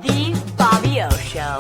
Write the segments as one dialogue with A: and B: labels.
A: The Bobby O Show.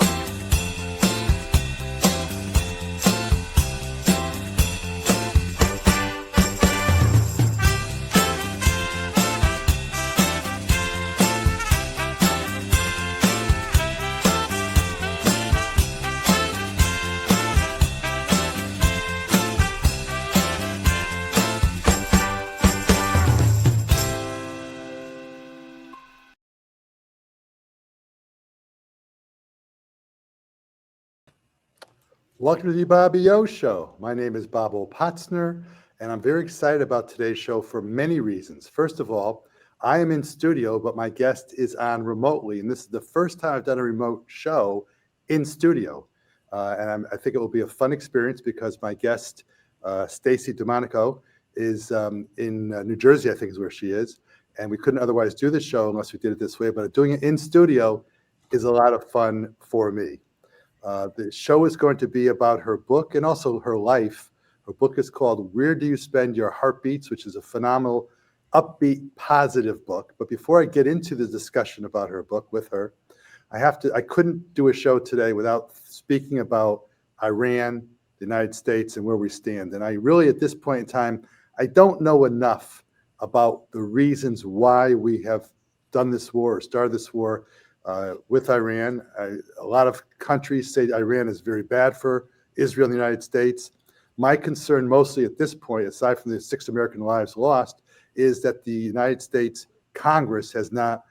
B: Welcome to the Bobby O Show. My name is Bob Potzner, and I'm very excited about today's show for many reasons. First of all, I am in studio, but my guest is on remotely, and this is the first time I've done a remote show in studio. I think it will be a fun experience because my guest, Stacey Domanico, is in New Jersey, I think is where she is, and we couldn't otherwise do the show unless we did it this way, but doing it in studio is a lot of fun for me. The show is going to be about her book and also her life. Her book is called Where Do You Spend Your Heartbeats, which is a phenomenal, upbeat, positive book. But before I get into the discussion about her book with her, I couldn't do a show today without speaking about Iran, the United States, and where we stand. And I really, at this point in time, I don't know enough about the reasons why we have done this war or started this war with Iran. A lot of countries say Iran is very bad for Israel and the United States. My concern mostly at this point, aside from the 6 American lives lost, is that the United States Congress has not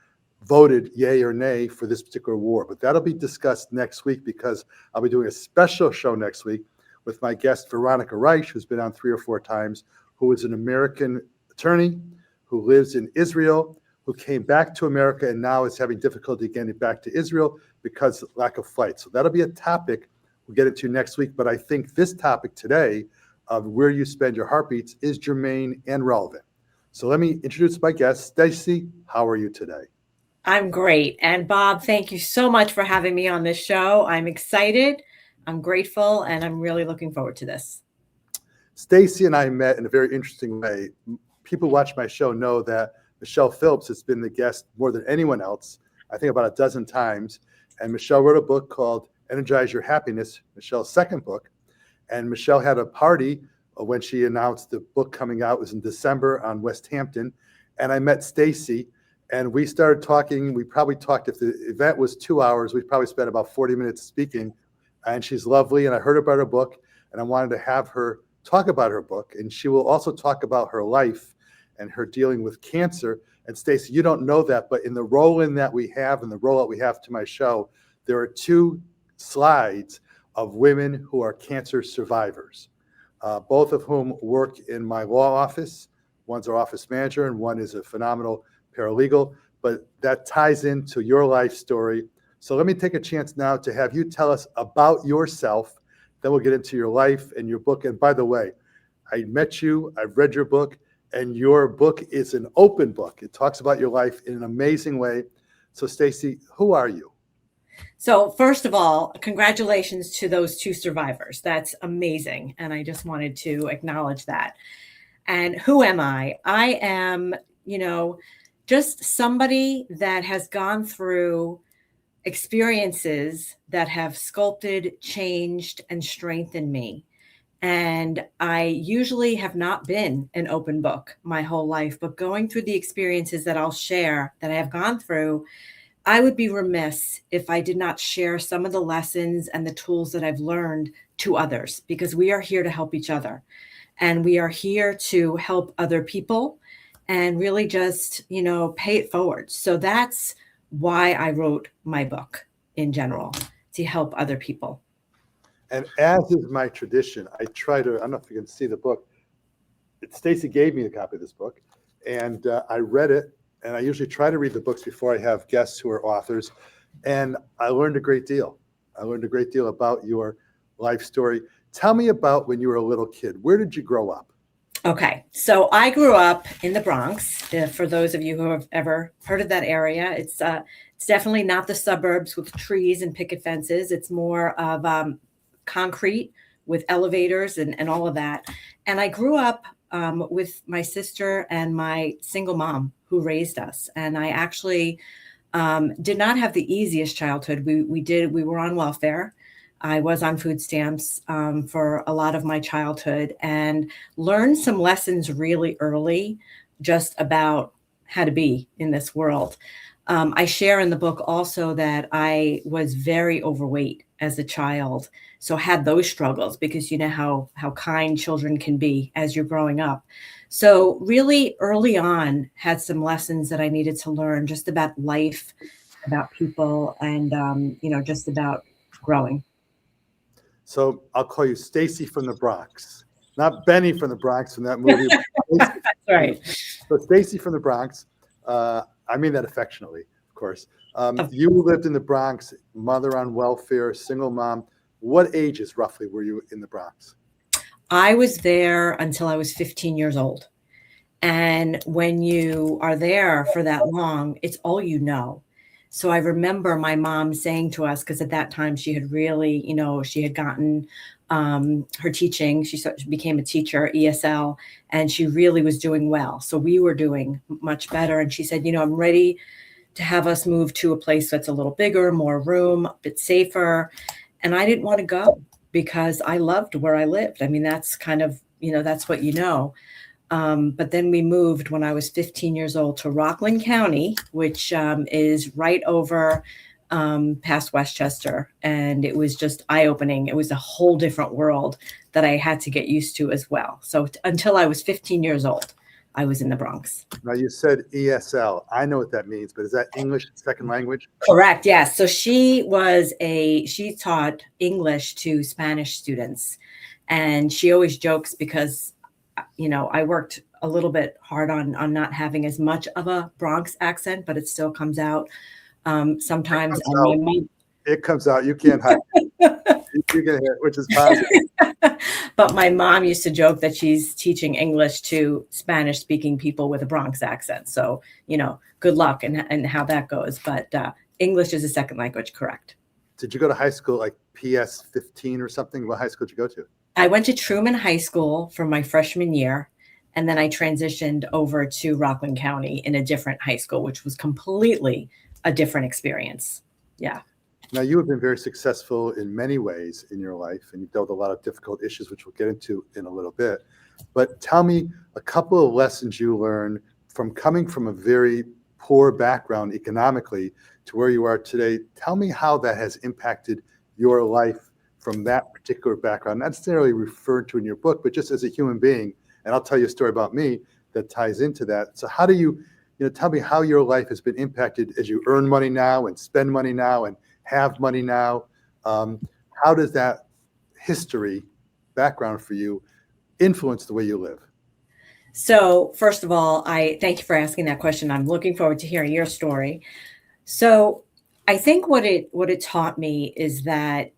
B: voted yay or nay for this particular war. But that'll be discussed next week because I'll be doing a special show next week with my guest, Veronica Reich, who's been on 3 or 4 times, who is an American attorney who lives in Israel, who came back to America and now is having difficulty getting back to Israel because of lack of flight. So that'll be a topic we'll get into next week. But I think this topic today of where you spend your heartbeats is germane and relevant. So let me introduce my guest. Stacey, how are you today?
C: I'm great. And Bob, thank you so much for having me on this show. I'm excited, I'm grateful, and I'm really looking forward to this.
B: Stacey and I met in a very interesting way. People who watch my show know that Michelle Phillips has been the guest more than anyone else, I think about a dozen times. And Michelle wrote a book called Energize Your Happiness, Michelle's second book. And Michelle had a party when she announced the book coming out. It was in December on West Hampton. And I met Stacey and we started talking. We probably talked, if the event was 2 hours, we probably spent about 40 minutes speaking. And she's lovely. And I heard about her book and I wanted to have her talk about her book. And she will also talk about her life and her dealing with cancer. And Stacey, you don't know that, but in the roll-in that we have and the rollout we have to my show, there are 2 slides of women who are cancer survivors, both of whom work in my law office. One's our office manager and one is a phenomenal paralegal, but that ties into your life story. So let me take a chance now to have you tell us about yourself. Then we'll get into your life and your book. And by the way, I met you, I've read your book, and your book is an open book. It talks about your life in an amazing way. So Stacey, who are you?
C: So first of all, congratulations to those 2 survivors. That's amazing. And I just wanted to acknowledge that. And who am I? I am, just somebody that has gone through experiences that have sculpted, changed, and strengthened me. And I usually have not been an open book my whole life, but going through the experiences that I'll share that I have gone through, I would be remiss if I did not share some of the lessons and the tools that I've learned to others, because we are here to help each other and we are here to help other people and really just, pay it forward. So that's why I wrote my book in general, to help other people.
B: And as is my tradition, I don't know if you can see the book. Stacey gave me a copy of this book, and I read it, and I usually try to read the books before I have guests who are authors, and I learned a great deal. I learned a great deal about your life story. Tell me about when you were a little kid. Where did you grow up?
C: Okay, so I grew up in the Bronx. For those of you who have ever heard of that area, it's definitely not the suburbs with trees and picket fences. It's more of concrete with elevators and all of that. And I grew up with my sister and my single mom who raised us. And I actually Did not have the easiest childhood. We were on welfare. I was on food stamps for a lot of my childhood and learned some lessons really early just about how to be in this world. I share in the book also that I was very overweight as a child, so had those struggles because you know how kind children can be as you're growing up. So really early on had some lessons that I needed to learn just about life, about people, and just about growing.
B: So I'll call you Stacey from the Bronx, not Benny from the Bronx from that movie. But Stacey
C: That's
B: from the-
C: right.
B: so Stacey from the Bronx. I mean that affectionately, of course.
C: Of-
B: You lived in the Bronx, mother on welfare, single mom. What ages roughly were you in the Bronx?
C: I was there until I was 15 years old. And when you are there for that long, it's all you know. So I remember my mom saying to us, because at that time she had really, she had gotten her teaching. She became a teacher, ESL, and she really was doing well. So we were doing much better. And she said, I'm ready to have us move to a place that's a little bigger, more room, a bit safer. And I didn't want to go because I loved where I lived. I mean, that's kind of, that's what you know. But then we moved when I was 15 years old to Rockland County, which is right over past Westchester. And it was just eye-opening. It was a whole different world that I had to get used to as well. So until I was 15 years old, I was in the Bronx.
B: Now you said ESL. I know what that means, but is that English second language?
C: Correct. Yes. So she taught English to Spanish students. And she always jokes because I worked a little bit hard on not having as much of a Bronx accent, but it still comes out sometimes.
B: It comes out. You can't hide it. You get hit, which is positive.
C: But my mom used to joke that she's teaching English to Spanish speaking people with a Bronx accent. So, good luck and how that goes. But English is a second language, correct.
B: Did you go to high school like PS 15 or something? What high school did you go to?
C: I went to Truman High School for my freshman year, and then I transitioned over to Rockland County in a different high school, which was completely a different experience. Yeah.
B: Now, you have been very successful in many ways in your life, and you've dealt with a lot of difficult issues, which we'll get into in a little bit. But tell me a couple of lessons you learned from coming from a very poor background economically to where you are today. Tell me how that has impacted your life from that particular background, not necessarily referred to in your book, but just as a human being. And I'll tell you a story about me that ties into that. So how do you tell me how your life has been impacted as you earn money now and spend money now and have money now? How does that history background for you influence the way you live?
C: So first of all, I thank you for asking that question. I'm looking forward to hearing your story. So I think what it taught me is that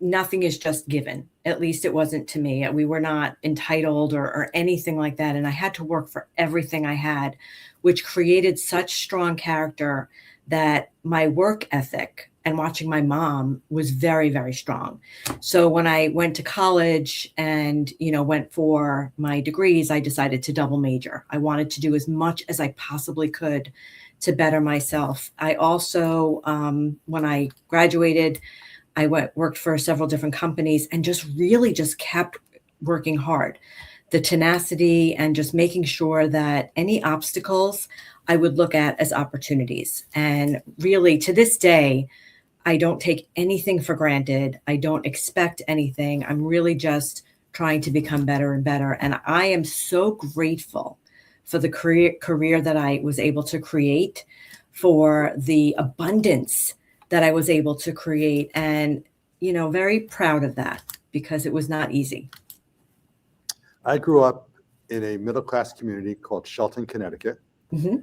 C: nothing is just given. At least it wasn't to me. We were not entitled or anything like that. And I had to work for everything I had, which created such strong character that my work ethic and watching my mom was very, very strong. So when I went to college and, went for my degrees, I decided to double major. I wanted to do as much as I possibly could to better myself. I also, when I graduated, I worked for several different companies and just kept working hard. The tenacity and just making sure that any obstacles I would look at as opportunities. And really, to this day, I don't take anything for granted. I don't expect anything. I'm really just trying to become better and better. And I am so grateful for the career that I was able to create, for the abundance that I was able to create, and, very proud of that because it was not easy.
B: I grew up in a middle-class community called Shelton, Connecticut.
C: Mm-hmm.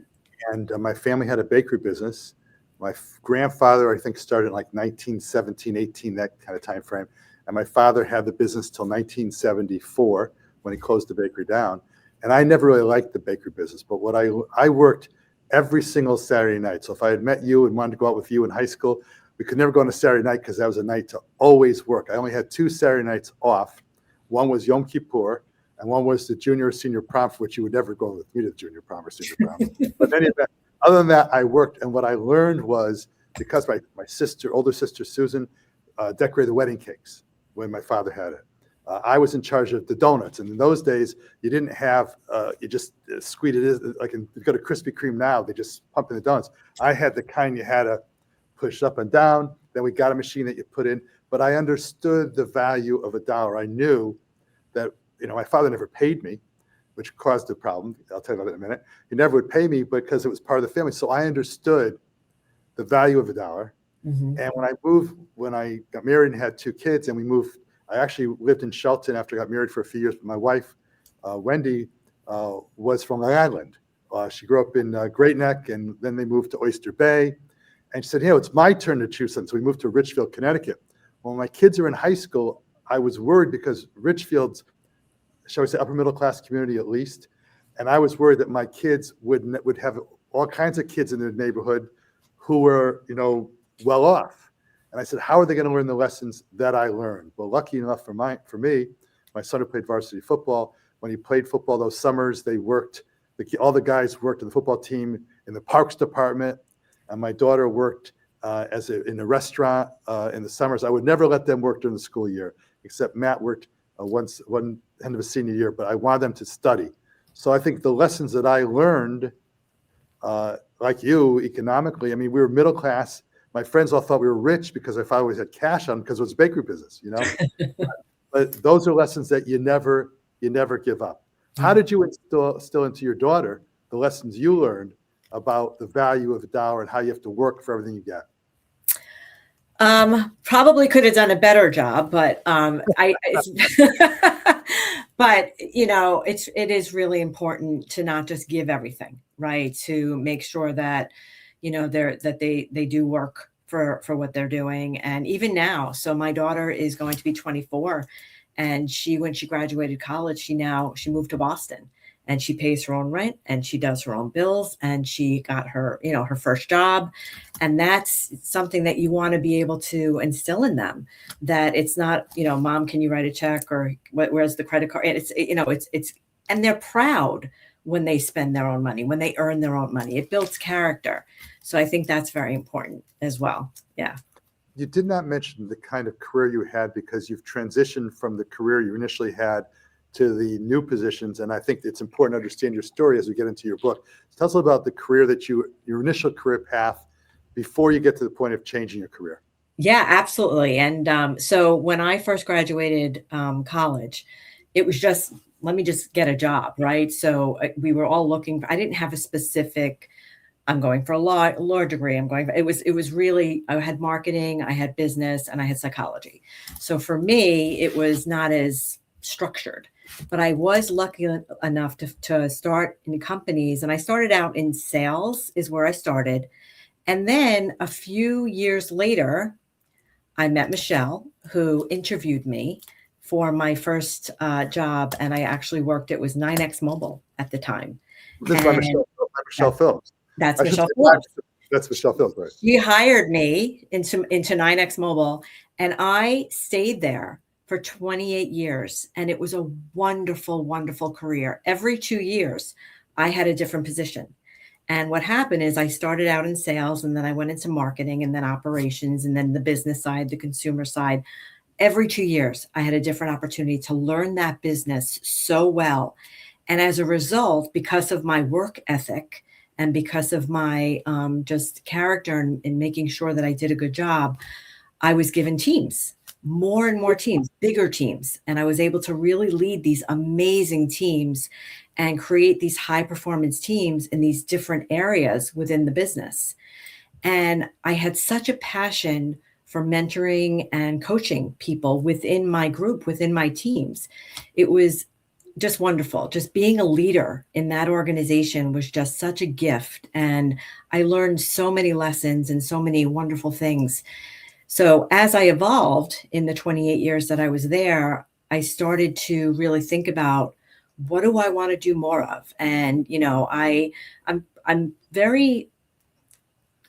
B: And my family had a bakery business. My grandfather, I think, started in like 1917, 18, that kind of time frame. And my father had the business till 1974 when he closed the bakery down. And I never really liked the bakery business, but I worked every single Saturday night. So if I had met you and wanted to go out with you in high school, we could never go on a Saturday night because that was a night to always work. I only had 2 Saturday nights off. One was Yom Kippur, and one was the junior or senior prom, for which you would never go with me to the junior prom or senior prom. But in any event, Other than that, I worked. And what I learned was because my sister, older sister Susan, decorated the wedding cakes when my father had it. I was in charge of the donuts. And in those days, you didn't have, you just squeeze it in, like you go to Krispy Kreme now, they just pump in the donuts. I had the kind you had to push up and down. Then we got a machine that you put in. But I understood the value of $1. I knew that, my father never paid me, which caused a problem. I'll tell you about it in a minute. He never would pay me because it was part of the family. So I understood the value of $1.
C: Mm-hmm.
B: And when I got married and had 2 kids and we moved, I actually lived in Shelton after I got married for a few years. But my wife, Wendy, was from Long Island. She grew up in Great Neck, and then they moved to Oyster Bay. And she said, it's my turn to choose something. So we moved to Richfield, Connecticut. When my kids were in high school, I was worried because Richfield's, shall we say, upper middle class community at least. And I was worried that my kids would have all kinds of kids in their neighborhood who were, well off. And I said, how are they going to learn the lessons that I learned? Well, lucky enough for me, my son who played varsity football, when he played football those summers, they worked, all the guys worked in the football team in the parks department. And my daughter worked in a restaurant in the summers. I would never let them work during the school year, except Matt worked one end of a senior year, but I wanted them to study. So I think the lessons that I learned, like you, economically, we were middle class. My friends all thought we were rich because I always had cash on because it was a bakery business, But those are lessons that you never give up. How did you instill into your daughter the lessons you learned about the value of $1 and how you have to work for everything you get?
C: Probably could have done a better job, but but it is really important to not just give everything, right? To make sure that they do work for what they're doing. And even now, so my daughter is going to be 24, and when she graduated college, she moved to Boston. And she pays her own rent, and she does her own bills, and she got her, her first job. And that's something that you want to be able to instill in them, that it's not, Mom, can you write a check, or where's the credit card? And it's, and they're proud when they spend their own money, when they earn their own money. It builds character. So I think that's very important as well. Yeah.
B: You did not mention the kind of career you had, because you've transitioned from the career you initially had to the new positions. And I think it's important to understand your story as we get into your book. Tell us about the career your initial career path before you get to the point of changing your career.
C: Yeah, absolutely. And so when I first graduated college, it was just, let me just get a job, right? So we were all looking, I didn't have a specific, I'm going for a law degree. It was really, I had marketing, I had business, and I had psychology. So for me, it was not as structured. But I was lucky enough to start in companies, and I started out in sales is where I started. And then a few years later, I met Michelle, who interviewed me for my first job. And I actually worked, it was 9X Mobile at the time.
B: This is by Michelle Phillips.
C: That's Michelle Phillips.
B: That's Michelle Phillips, right?
C: She hired me into 9X Mobile, and I stayed there for 28 years. And it was a wonderful, wonderful career. Every 2 years, I had a different position. And what happened is I started out in sales, and then I went into marketing, and then operations, and then the business side, the consumer side. Every 2 years, I had a different opportunity to learn that business so well. And as a result, because of my work ethic and because of my just character and making sure that I did a good job, I was given teams. More and more teams, bigger teams. And I was able to really lead these amazing teams and create these high performance teams in these different areas within the business. And I had such a passion for mentoring and coaching people within my group, within my teams. It was just wonderful. Just being a leader in that organization was just such a gift. And I learned so many lessons and so many wonderful things. So as I evolved in the 28 years that I was there, I started to really think about, what do I want to do more of? And, I'm very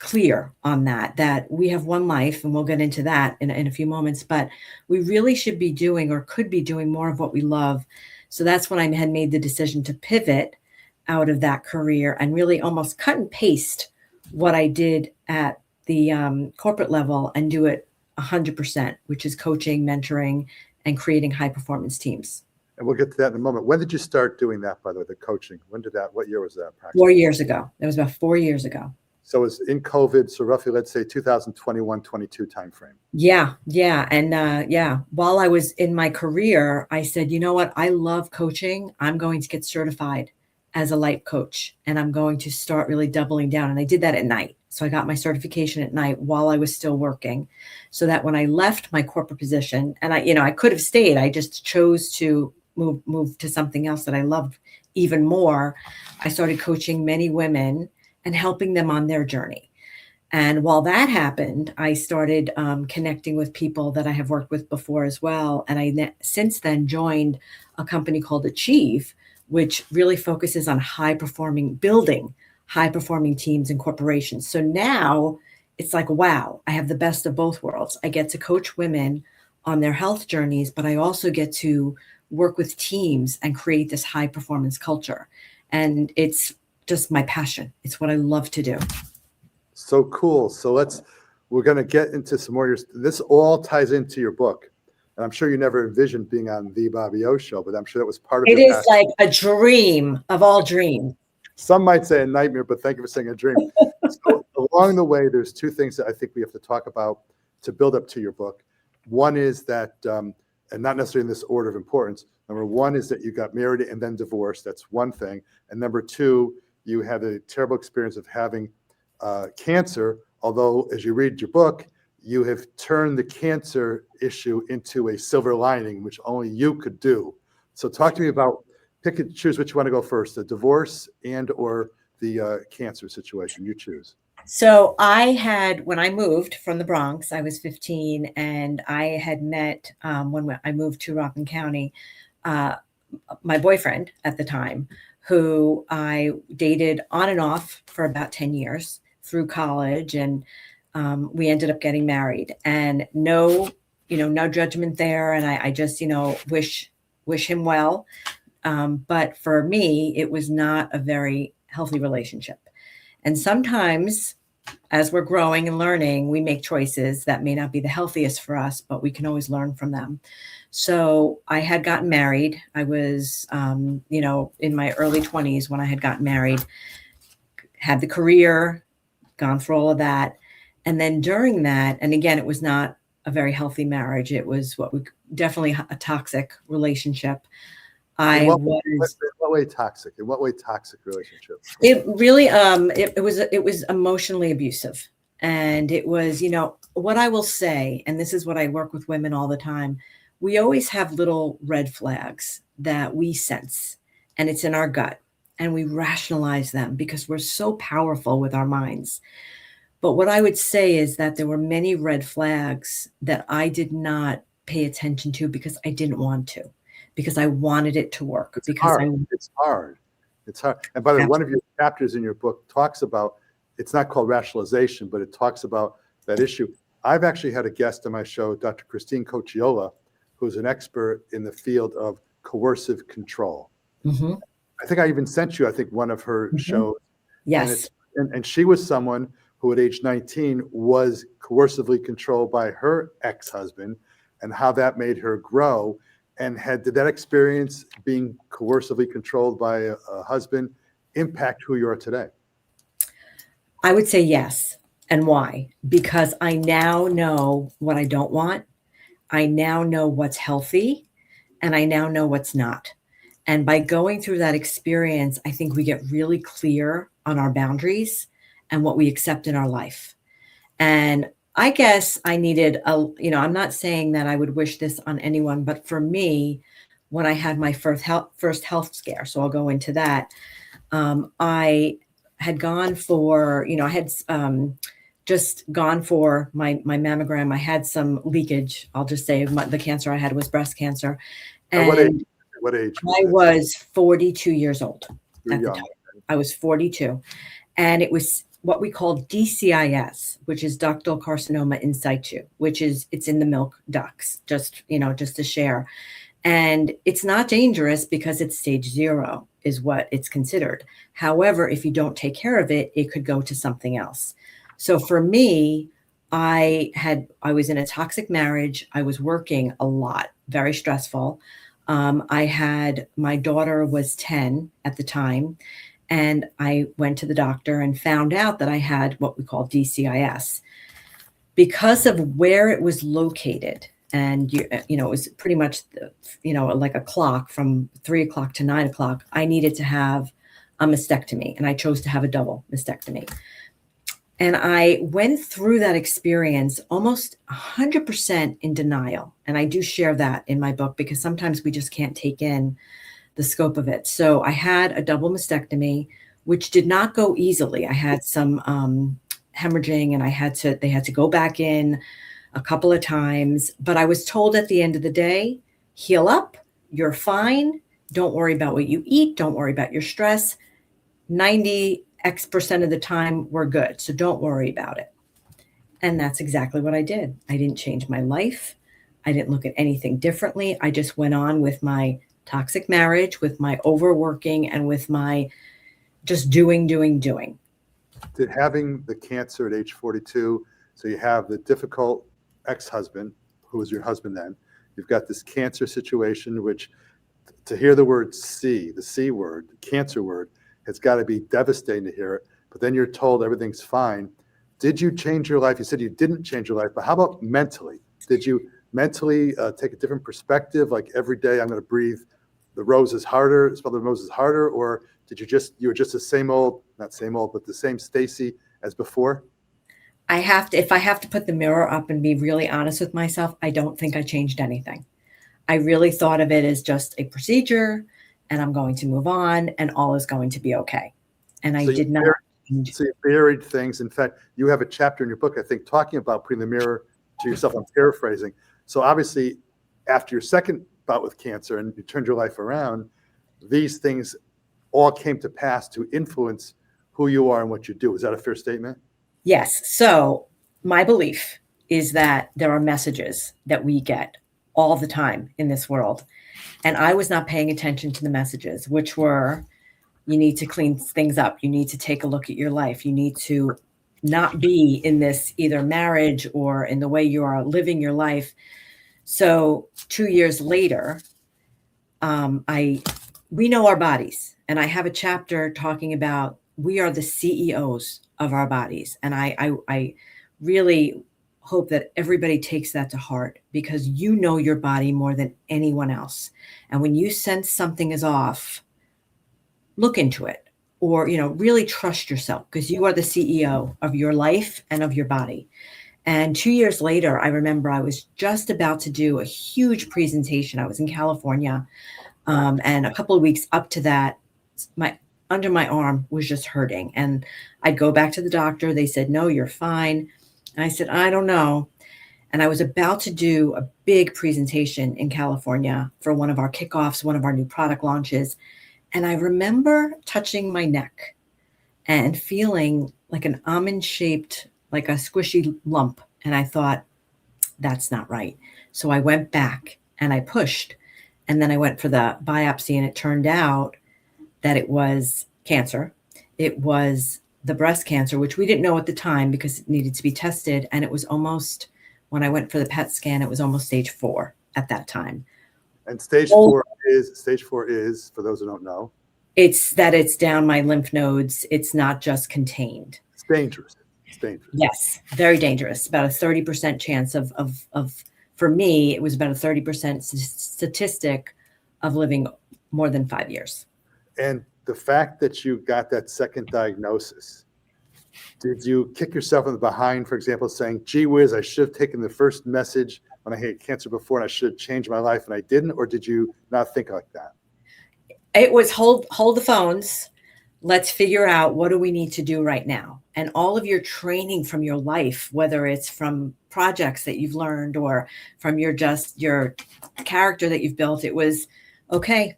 C: clear on that we have one life, and we'll get into that in a few moments, but we really should be doing, or could be doing, more of what we love. So that's when I had made the decision to pivot out of that career and really almost cut and paste what I did at the corporate level and do it 100%, which is coaching, mentoring, and creating high performance teams.
B: And we'll get to that in a moment. When did you start doing that, by the way, the coaching? What year was that?
C: 4 years ago. That was about 4 years ago.
B: So it was in COVID, so roughly, let's say 2021, 22 timeframe.
C: Yeah. And while I was in my career, I said, you know what? I love coaching. I'm going to get certified as a life coach, and I'm going to start really doubling down. And I did that at night. So I got my certification at night while I was still working, so that when I left my corporate position, and I could have stayed, I just chose to move to something else that I loved even more. I started coaching many women and helping them on their journey. And while that happened, I started connecting with people that I have worked with before as well. And I since then joined a company called Achieve, which really focuses on building high performing teams and corporations. So now it's like, wow, I have the best of both worlds. I get to coach women on their health journeys, but I also get to work with teams and create this high performance culture. And it's just my passion. It's what I love to do.
B: So cool. So we're going to get into some more. This all ties into your book. And I'm sure you never envisioned being on the Bobby O Show, but I'm sure that was part of
C: it.
B: It
C: is like a dream of all dreams.
B: Some might say a nightmare, but thank you for saying a dream. So along the way, there's two things that I think we have to talk about to build up to your book. One is that, and not necessarily in this order of importance, number one is that you got married and then divorced. That's one thing. And number two, you had a terrible experience of having cancer, although as you read your book, you have turned the cancer issue into a silver lining, which only you could do. So talk to me about, pick and choose which you want to go first, the divorce and or the cancer situation. You choose.
C: So when I moved from the Bronx, I was 15, and I had met, when I moved to Rockland County, my boyfriend at the time, who I dated on and off for about 10 years through college. And we ended up getting married, and no judgment there. And I just, wish him well. But for me, it was not a very healthy relationship. And sometimes as we're growing and learning, we make choices that may not be the healthiest for us, but we can always learn from them. So I had gotten married. I was, in my early 20s when I had gotten married, had the career, gone through all of that. And then during that, and again, it was not a very healthy marriage. It was definitely a toxic relationship.
B: In what way toxic? In what way toxic relationship?
C: It really, it was emotionally abusive. And it was, what I will say, and this is what I work with women all the time, we always have little red flags that we sense, and it's in our gut, and we rationalize them because we're so powerful with our minds. But what I would say is that there were many red flags that I did not pay attention to because I didn't want to, because I wanted it to work.
B: It's hard. And by the way, one of your chapters in your book talks about, it's not called rationalization, but it talks about that issue. I've actually had a guest on my show, Dr. Christine Cocciola, who's an expert in the field of coercive control.
C: Mm-hmm.
B: I think I even sent you, one of her shows.
C: Yes.
B: And she was someone who at age 19 was coercively controlled by her ex-husband, and how that made her grow. And did that experience, being coercively controlled by a husband, impact who you are today?
C: I would say yes. And why? Because I now know what I don't want. I now know what's healthy, and I now know what's not. And by going through that experience, I think we get really clear on our boundaries and what we accept in our life. And I guess I needed I'm not saying that I would wish this on anyone, but for me, when I had my first health scare, so I'll go into that, I had gone for, I had just gone for my mammogram. I had some leakage. I'll just say the cancer I had was breast cancer. And
B: what age?
C: I was 42 years old at the
B: young.
C: time. I was 42. And it was what we call DCIS, which is ductal carcinoma in situ, it's in the milk ducts, just to share. And it's not dangerous because it's stage 0 is what it's considered. However, if you don't take care of it, it could go to something else. So for me, I was in a toxic marriage. I was working a lot, very stressful. My daughter was 10 at the time, and I went to the doctor and found out that I had what we call DCIS. Because of where it was located, and it was pretty much like a clock from 3 o'clock to 9 o'clock, I needed to have a mastectomy, and I chose to have a double mastectomy. And I went through that experience almost 100% in denial. And I do share that in my book because sometimes we just can't take in the scope of it. So I had a double mastectomy, which did not go easily. I had some hemorrhaging, and they had to go back in a couple of times. But I was told at the end of the day, heal up, you're fine. Don't worry about what you eat. Don't worry about your stress. 90% of the time we're good. So don't worry about it. And that's exactly what I did. I didn't change my life. I didn't look at anything differently. I just went on with my toxic marriage, with my overworking, and with my just doing.
B: Did having the cancer at age 42, so you have the difficult ex-husband, who was your husband then, you've got this cancer situation, which to hear the word C, the C word, the cancer word, it's got to be devastating to hear it, but then you're told everything's fine. Did you change your life? You said you didn't change your life, but how about mentally? Did you mentally take a different perspective? Like every day I'm going to breathe the roses harder, smell the roses harder, or did you were just the same old, not same old, but the same Stacey as before?
C: If I have to put the mirror up and be really honest with myself, I don't think I changed anything. I really thought of it as just a procedure, and I'm going to move on, and all is going to be okay. And I did not.
B: So you buried things. In fact, you have a chapter in your book, I think, talking about putting the mirror to yourself. I'm paraphrasing. So obviously, after your second bout with cancer and you turned your life around, these things all came to pass to influence who you are and what you do. Is that a fair statement?
C: Yes. So my belief is that there are messages that we get all the time in this world. And I was not paying attention to the messages, which were, you need to clean things up. You need to take a look at your life. You need to not be in this either marriage or in the way you are living your life. So 2 years later, we know our bodies. And I have a chapter talking about we are the CEOs of our bodies. And I really hope that everybody takes that to heart, because you know your body more than anyone else. And when you sense something is off, look into it, or, really trust yourself, because you are the CEO of your life and of your body. And 2 years later, I remember I was just about to do a huge presentation. I was in California. And a couple of weeks up to that, under my arm was just hurting. And I'd go back to the doctor. They said, no, you're fine. And I said, I don't know. And I was about to do a big presentation in California for one of our kickoffs, one of our new product launches. And I remember touching my neck and feeling like an almond-shaped, like a squishy lump. And I thought, that's not right. So I went back and I pushed. And then I went for the biopsy, and it turned out that it was cancer. It was the breast cancer, which we didn't know at the time because it needed to be tested. And it was almost, when I went for the PET scan, it was almost stage 4 at that time.
B: And stage four is, for those who don't know,
C: it's down my lymph nodes. It's not just contained.
B: It's dangerous.
C: Yes, very dangerous. About a 30% chance of for me, it was about a 30% statistic of living more than 5 years.
B: And the fact that you got that second diagnosis, did you kick yourself in the behind, for example, saying, gee whiz, I should have taken the first message when I had cancer before and I should have changed my life and I didn't? Or did you not think like that?
C: It was hold the phones. Let's figure out, what do we need to do right now? And all of your training from your life, whether it's from projects that you've learned or from your character that you've built, it was, okay,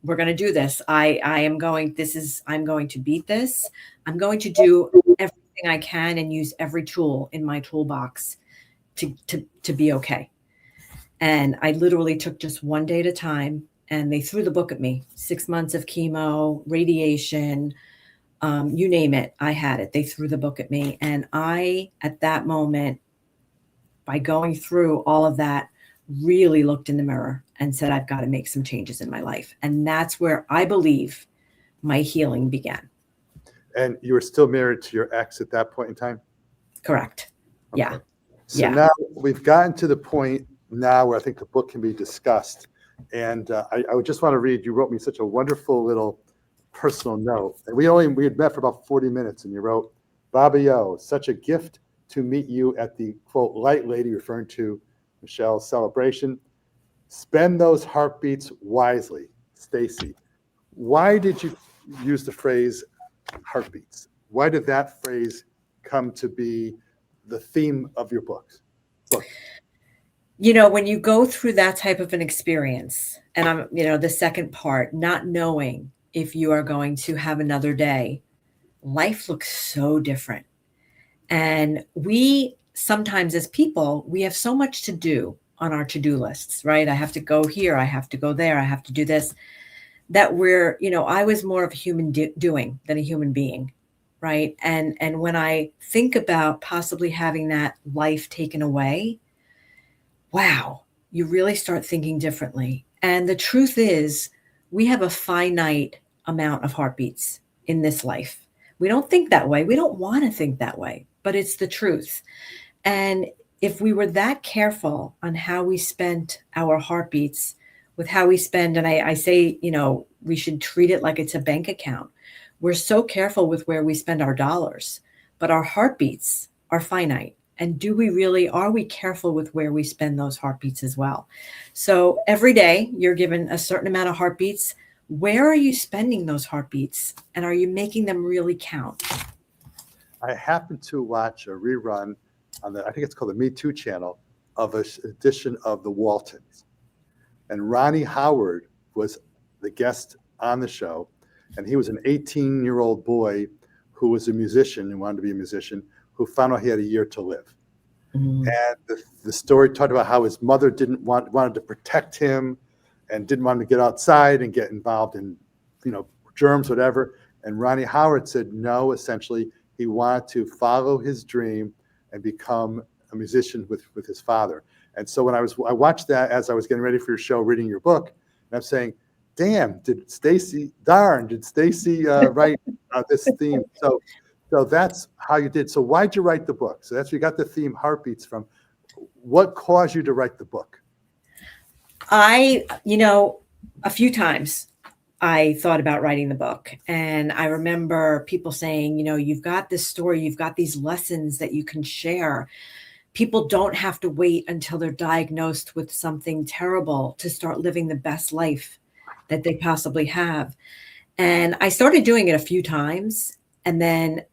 C: we're going to do this. I'm going to beat this. I'm going to do everything I can and use every tool in my toolbox to be okay. And I literally took just one day at a time, and they threw the book at me. 6 months of chemo, radiation, you name it, I had it. They threw the book at me. And I, at that moment, by going through all of that, really looked in the mirror and said, I've got to make some changes in my life. And that's where I believe my healing began.
B: And you were still married to your ex at that point in time?
C: Correct.
B: Okay.
C: Yeah.
B: So
C: Yeah.
B: now we've gotten to the point now where I think the book can be discussed. And I would just want to read, you wrote me such a wonderful little personal note. And we had met for about 40 minutes, and you wrote, Bobby O, such a gift to meet you at the, quote, Light Lady, referring to Michelle's celebration. Spend those heartbeats wisely, Stacey. Why did you use the phrase heartbeats? Why did that phrase come to be the theme of your books?
C: You know, when you go through that type of an experience, and I'm, the second part, not knowing if you are going to have another day, life looks so different. And we sometimes, as people, we have so much to do on our to-do lists, right? I have to go here, I have to go there, I have to do this, that we're, I was more of a human doing than a human being, right? And when I think about possibly having that life taken away, wow, you really start thinking differently. And the truth is, we have a finite amount of heartbeats in this life. We don't think that way. We don't want to think that way, but it's the truth. And if we were that careful on how we spent our heartbeats with how we spend, and I say, we should treat it like it's a bank account. We're so careful with where we spend our dollars, but our heartbeats are finite. And are we careful with where we spend those heartbeats as well? So every day you're given a certain amount of heartbeats. Where are you spending those heartbeats? And are you making them really count?
B: I happened to watch a rerun on I think it's called the Me Too channel, of an edition of The Waltons. And Ronnie Howard was the guest on the show. And he was an 18-year-old boy who was a musician and wanted to be a musician, who found out he had a year to live. Mm-hmm. And the story talked about how his mother wanted to protect him and didn't want him to get outside and get involved in, germs, whatever. And Ronnie Howard said no, essentially, he wanted to follow his dream and become a musician with his father. And so when I watched that as I was getting ready for your show, reading your book, and I'm saying, damn, did Stacey write this theme? So that's how you did. So why'd you write the book? So that's where you got the theme heartbeats from. What caused you to write the book?
C: A few times I thought about writing the book. And I remember people saying, you've got this story, you've got these lessons that you can share. People don't have to wait until they're diagnosed with something terrible to start living the best life that they possibly have. And I started doing it a few times. And then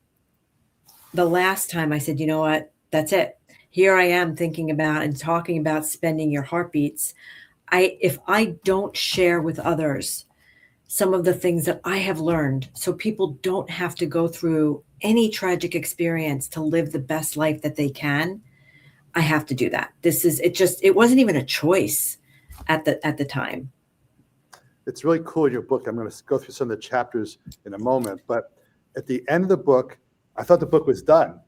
C: the last time I said, you know what, that's it. Here I am thinking about and talking about spending your heartbeats. If I don't share with others some of the things that I have learned, so people don't have to go through any tragic experience to live the best life that they can, I have to do that. It wasn't even a choice at the time.
B: It's really cool in your book. I'm going to go through some of the chapters in a moment, but at the end of the book, I thought the book was done.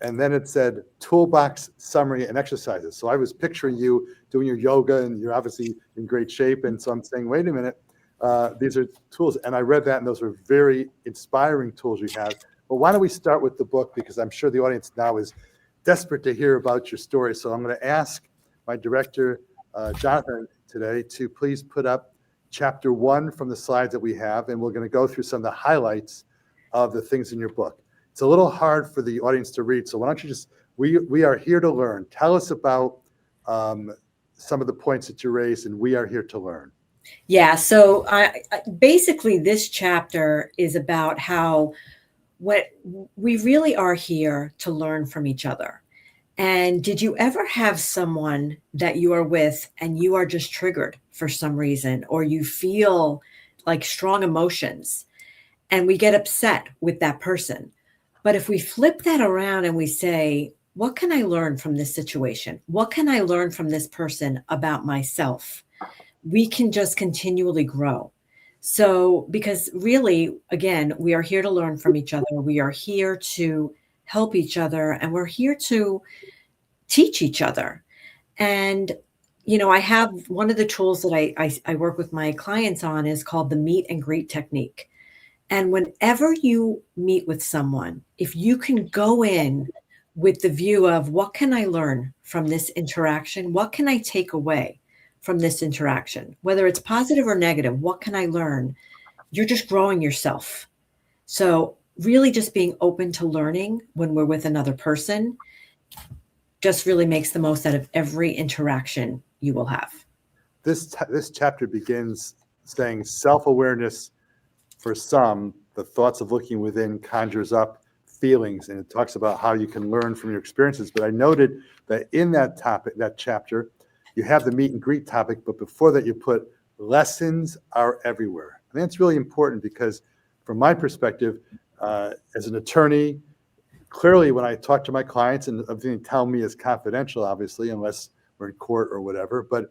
B: And then it said toolbox summary and exercises. So I was picturing you doing your yoga, and you're obviously in great shape. And so I'm saying, wait a minute, these are tools. And I read that, and those were very inspiring tools you have. But why don't we start with the book? Because I'm sure the audience now is desperate to hear about your story. So I'm going to ask my director, Jonathan, today to please put up chapter 1 from the slides that we have. And we're going to go through some of the highlights of the things in your book. It's a little hard for the audience to read, so why don't you we are here to learn. Tell us about some of the points that you raised, and we are here to learn.
C: Yeah, so basically this chapter is about how we really are here to learn from each other. And did you ever have someone that you are with and you are just triggered for some reason, or you feel like strong emotions, and we get upset with that person? But if we flip that around and we say, what can I learn from this situation? What can I learn from this person about myself? We can just continually grow. So, because really, again, we are here to learn from each other. We are here to help each other, and we're here to teach each other. And, I have one of the tools that I work with my clients on is called the meet and greet technique. And whenever you meet with someone, if you can go in with the view of what can I learn from this interaction? What can I take away from this interaction? Whether it's positive or negative, what can I learn? You're just growing yourself. So, really, just being open to learning when we're with another person just really makes the most out of every interaction you will have.
B: This chapter begins saying self-awareness. For some, the thoughts of looking within conjures up feelings, and it talks about how you can learn from your experiences. But I noted that in that topic, that chapter, you have the meet and greet topic, but before that you put lessons are everywhere. I think it's really important because from my perspective, as an attorney, clearly when I talk to my clients, and everything they tell me is confidential, obviously, unless we're in court or whatever, but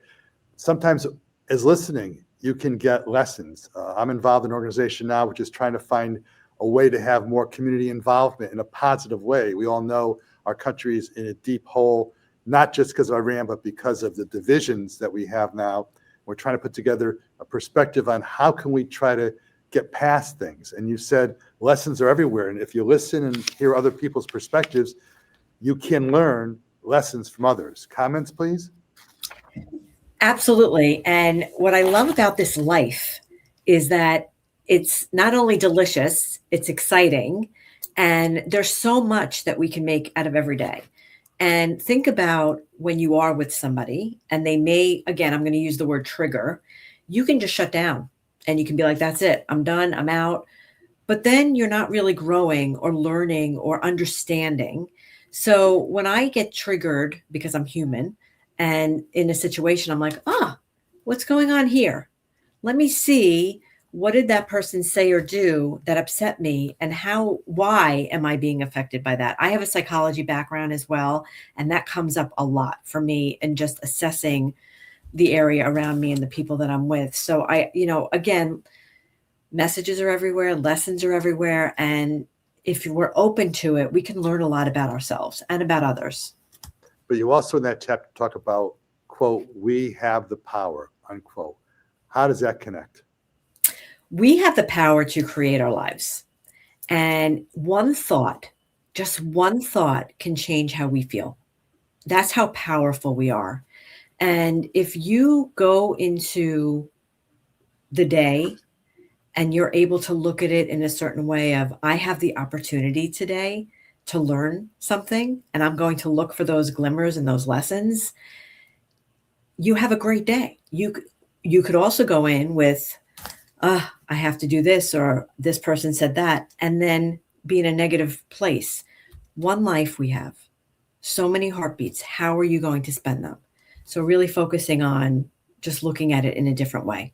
B: sometimes as listening, you can get lessons. I'm involved in an organization now which is trying to find a way to have more community involvement in a positive way. We all know our country is in a deep hole, not just because of Iran, but because of the divisions that we have now. We're trying to put together a perspective on how can we try to get past things. And you said lessons are everywhere. And if you listen and hear other people's perspectives, you can learn lessons from others. Comments, please?
C: Absolutely. And what I love about this life is that it's not only delicious, it's exciting, and there's so much that we can make out of every day. And think about when you are with somebody and they may, again, I'm going to use the word trigger, you can just shut down and you can be like, that's it, I'm done, I'm out. But then you're not really growing or learning or understanding. So when I get triggered because I'm human, and in a situation, I'm like, what's going on here? Let me see, what did that person say or do that upset me? And why am I being affected by that? I have a psychology background as well. And that comes up a lot for me in just assessing the area around me and the people that I'm with. So again, messages are everywhere, lessons are everywhere. And if we're open to it, we can learn a lot about ourselves and about others.
B: But you also in that chapter talk about, quote, we have the power, unquote. How does that connect?
C: We have the power to create our lives. And one thought, just one thought can change how we feel. That's how powerful we are. And if you go into the day and you're able to look at it in a certain way of, I have the opportunity today to learn something, and I'm going to look for those glimmers and those lessons, you have a great day. You could also go in with, I have to do this, or this person said that, and then be in a negative place. One life we have, so many heartbeats. How are you going to spend them? So really focusing on just looking at it in a different way.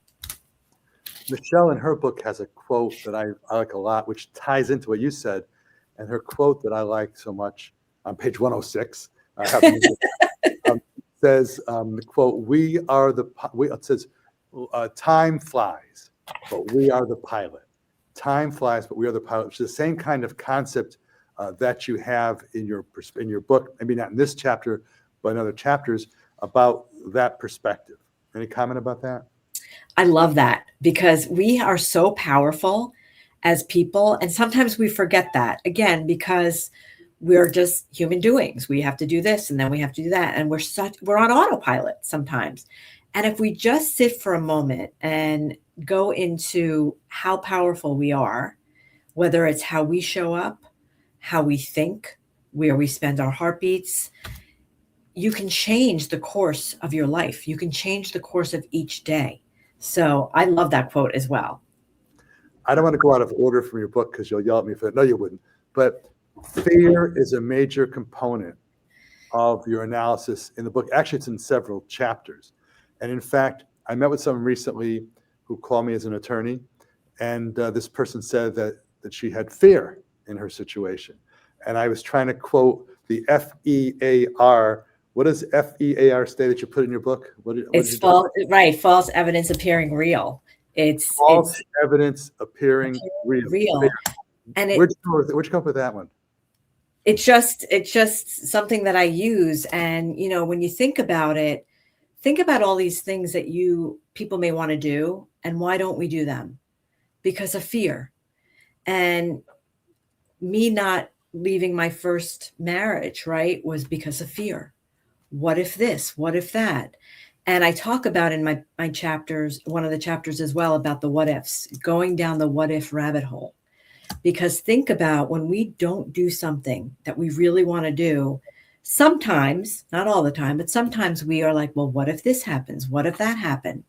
B: Michelle in her book has a quote that I like a lot, which ties into what you said. And her quote that I like so much on page 106, says, the quote, it says, time flies, but we are the pilot. Time flies, but we are the pilot, which is the same kind of concept that you have in your book, maybe not in this chapter, but in other chapters, about that perspective. Any comment about that?
C: I love that, because we are so powerful as people. And sometimes we forget that, again, because we're just human doings. We have to do this and then we have to do that. And we're on autopilot sometimes. And if we just sit for a moment and go into how powerful we are, whether it's how we show up, how we think, where we spend our heartbeats, you can change the course of your life. You can change the course of each day. So I love that quote as well.
B: I don't want to go out of order from your book because you'll yell at me for it. No, you wouldn't. But fear is a major component of your analysis in the book. Actually, it's in several chapters. And in fact, I met with someone recently who called me as an attorney. And this person said that she had fear in her situation. And I was trying to quote the FEAR. What does FEAR say that you put in your book?
C: It's false, right? False evidence appearing real. It's
B: evidence appearing real.
C: real. And
B: where'd you come up with that one?
C: It's just something that I use. And, when you think about it, think about all these things that people may want to do. And why don't we do them? Because of fear. And me not leaving my first marriage, right, was because of fear. What if this? What if that? And I talk about in my chapters, one of the chapters as well, about the what ifs, going down the what if rabbit hole. Because think about when we don't do something that we really want to do, sometimes, not all the time, but sometimes we are like, well, what if this happens? What if that happened?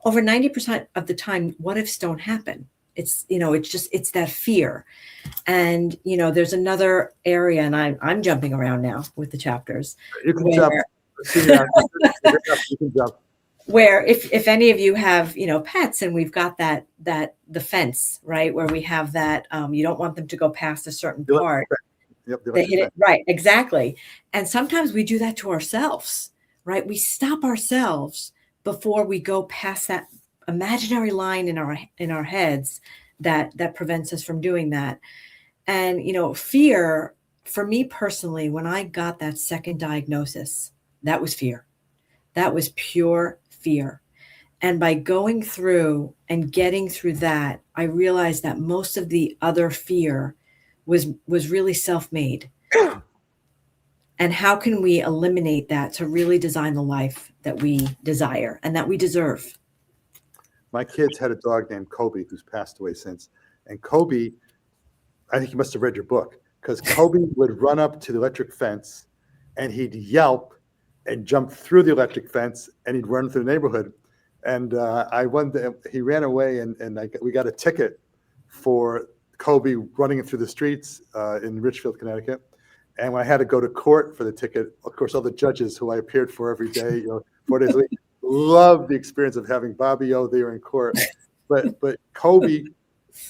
C: Over 90% of the time, what ifs don't happen. It's that fear. And, there's another area, and I'm jumping around now with the chapters.
B: You can jump. You can jump.
C: Where if any of you have, pets, and we've got the fence, right, where we have that, you don't want them to go past a certain part.
B: Yep,
C: they hit it, right, exactly. And sometimes we do that to ourselves, right? We stop ourselves before we go past that imaginary line in our heads that prevents us from doing that. And, fear, for me personally, when I got that second diagnosis, that was fear. That was pure fear. And by going through and getting through that, I realized that most of the other fear was really self-made. And how can we eliminate that to really design the life that we desire and that we deserve?
B: My kids had a dog named Kobe who's passed away since. And Kobe, I think you must have read your book, because Kobe would run up to the electric fence and he'd yelp and jump through the electric fence and he'd run through the neighborhood. And he ran away and we got a ticket for Kobe running through the streets in Richfield, Connecticut. And when I had to go to court for the ticket, of course, all the judges who I appeared for every day, 4 days a week, loved the experience of having Bobby O there in court. But Kobe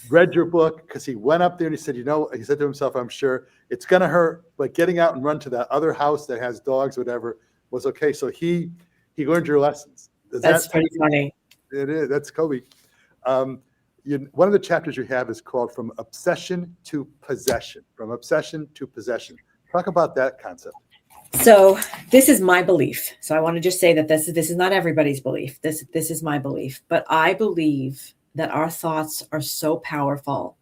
B: read your book because he went up there and he said, he said to himself, I'm sure it's going to hurt, but getting out and run to that other house that has dogs, whatever, was okay. So he learned your lessons.
C: That's pretty funny.
B: It is. That's Kobe. One of the chapters you have is called From Obsession to Possession. From Obsession to Possession. Talk about that concept.
C: So this is my belief. So I want to just say that this is not everybody's belief. This is my belief. But I believe that our thoughts are so powerful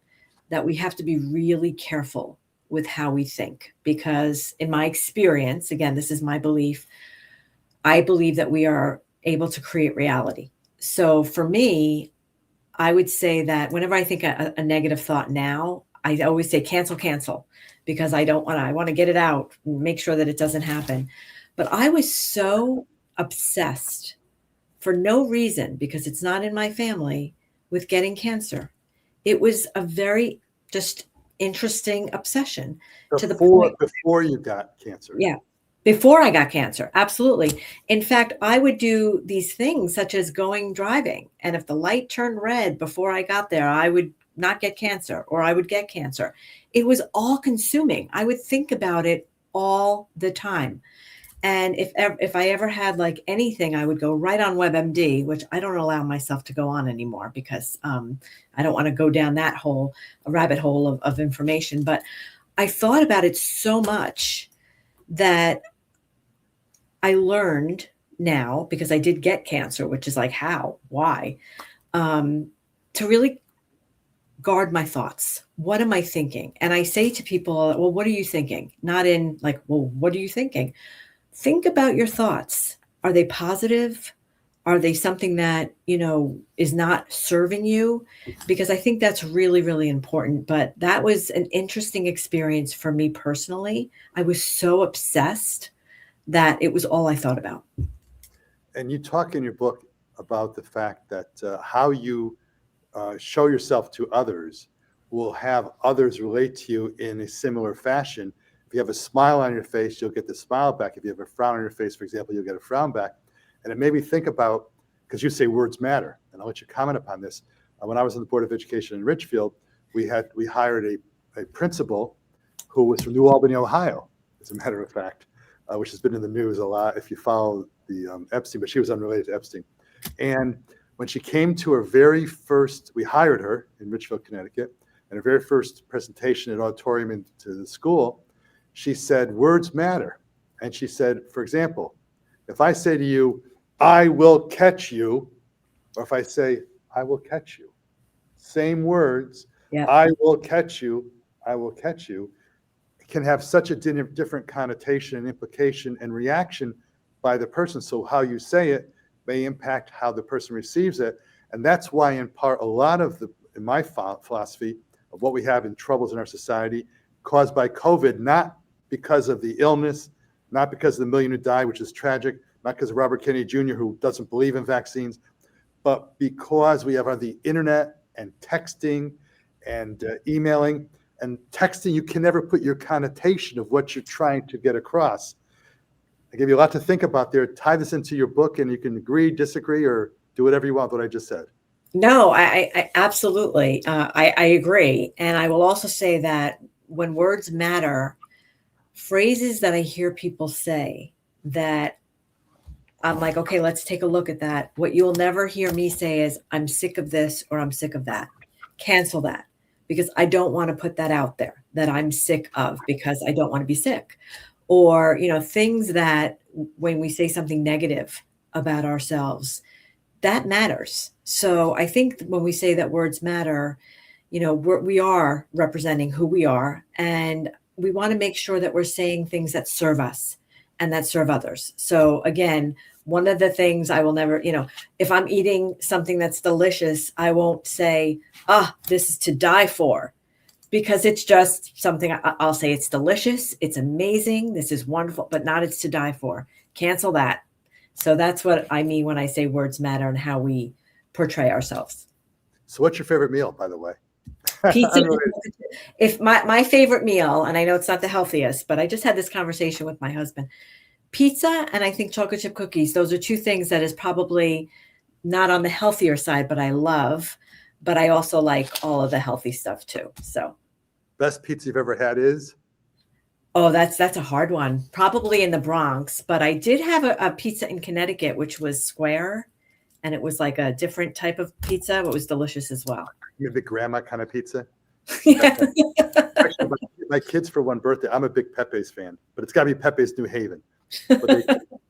C: that we have to be really careful with how we think. Because in my experience, again, this is my belief, I believe that we are able to create reality. So for me, I would say that whenever I think a negative thought now, I always say cancel, because I want to get it out, make sure that it doesn't happen. But I was so obsessed for no reason, because it's not in my family, with getting cancer. It was a very just interesting obsession to the point.
B: Before you got cancer.
C: Yeah. Before I got cancer, absolutely. In fact, I would do these things such as driving. And if the light turned red before I got there, I would not get cancer, or I would get cancer. It was all consuming. I would think about it all the time. And if I ever had like anything, I would go right on WebMD, which I don't allow myself to go on anymore because I don't want to go down that rabbit hole of information. But I thought about it so much that I learned now, because I did get cancer, which is like, how, why, to really guard my thoughts. What am I thinking? And I say to people, well, what are you thinking? Not in like, well, what are you thinking? Think about your thoughts. Are they positive? Are they something that, is not serving you? Because I think that's really, really important. But that was an interesting experience for me personally. I was so obsessed that it was all I thought about.
B: And you talk in your book about the fact that how you show yourself to others will have others relate to you in a similar fashion. If you have a smile on your face, you'll get the smile back. If you have a frown on your face, for example, you'll get a frown back. And it made me think about, because you say words matter, and I'll let you comment upon this. When I was on the Board of Education in Richfield, we hired a principal who was from New Albany, Ohio. as a matter of fact, which has been in the news a lot if you follow the Epstein, but she was unrelated to Epstein. And when she came to her very first, we hired her in Richfield, Connecticut, and her very first presentation at auditorium into the school, she said, words matter. And she said, for example, if I say to you, I will catch you, or if I say, I will catch you, same words,
C: Yeah.
B: I will catch you, I will catch you, can have such a different connotation and implication and reaction by the person. So how you say it may impact how the person receives it. And that's why, in part, a lot of in my philosophy of what we have in troubles in our society caused by COVID, not because of the illness, not because of the million who died, which is tragic, not because of Robert Kennedy Jr., who doesn't believe in vaccines, but because we have on the internet and texting and emailing. And texting, you can never put your connotation of what you're trying to get across. I gave you a lot to think about there. Tie this into your book, and you can agree, disagree, or do whatever you want with what I just said.
C: No, I absolutely, I agree. And I will also say that when words matter, phrases that I hear people say that I'm like, okay, let's take a look at that. What you'll never hear me say is, I'm sick of this or I'm sick of that. Cancel that, because I don't want to put that out there that I'm sick of, because I don't want to be sick. Or, things that when we say something negative about ourselves, that matters. So I think when we say that words matter, we are representing who we are, and we want to make sure that we're saying things that serve us and that serve others. So again, one of the things I will never, if I'm eating something that's delicious, I won't say, this is to die for, because it's just something. I'll say it's delicious, it's amazing, this is wonderful, but not it's to die for. Cancel that. So that's what I mean when I say words matter and how we portray ourselves.
B: So what's your favorite meal, by the way?
C: Pizza. If my favorite meal, and I know it's not the healthiest, but I just had this conversation with my husband, pizza and I think chocolate chip cookies. Those are two things that is probably not on the healthier side, but I love, but I also like all of the healthy stuff too. So
B: best pizza you've ever had is?
C: Oh, that's a hard one. Probably in the Bronx, but I did have a pizza in Connecticut, which was square, and it was like a different type of pizza. But it was delicious as well.
B: You have the grandma kind of pizza?
C: Yeah.
B: Actually, my kids for one birthday, I'm a big Pepe's fan, but it's got to be Pepe's New Haven. But they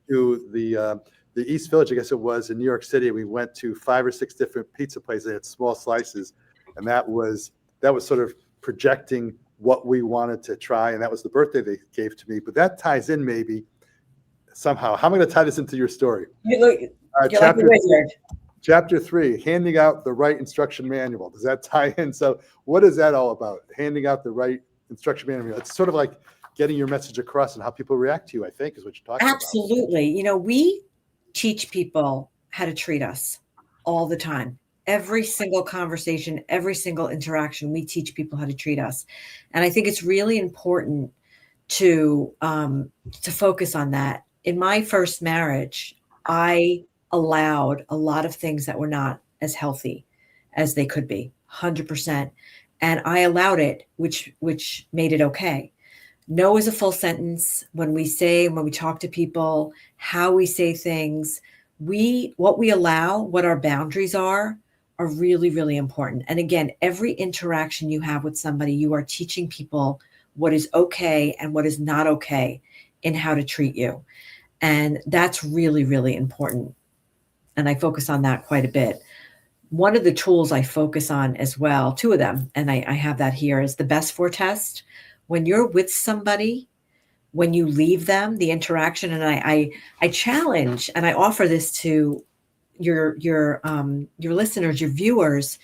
B: do the East Village, I guess it was, in New York City. We went to 5 or 6 different pizza places. They had small slices, and that was sort of projecting what we wanted to try, and that was the birthday they gave to me. But that ties in maybe somehow. How am I going to tie this into your story?
C: You're like a wizard.
B: Chapter 3, handing out the right instruction manual. Does that tie in? So what is that all about? Handing out the right instruction manual. It's sort of like getting your message across and how people react to you, I think, is what you're talking about.
C: Absolutely. We teach people how to treat us all the time. Every single conversation, every single interaction, we teach people how to treat us. And I think it's really important to focus on that. In my first marriage, I allowed a lot of things that were not as healthy as they could be, 100%. And I allowed it, which made it okay. No is a full sentence. When we talk to people, how we say things, what we allow, what our boundaries are really, really important. And again, every interaction you have with somebody, you are teaching people what is okay and what is not okay in how to treat you. And that's really, really important. And I focus on that quite a bit. One of the tools I focus on as well, 2 of them, and I have that here, is the best for test. When you're with somebody, when you leave them, the interaction, and I challenge and I offer this to your listeners, your viewers,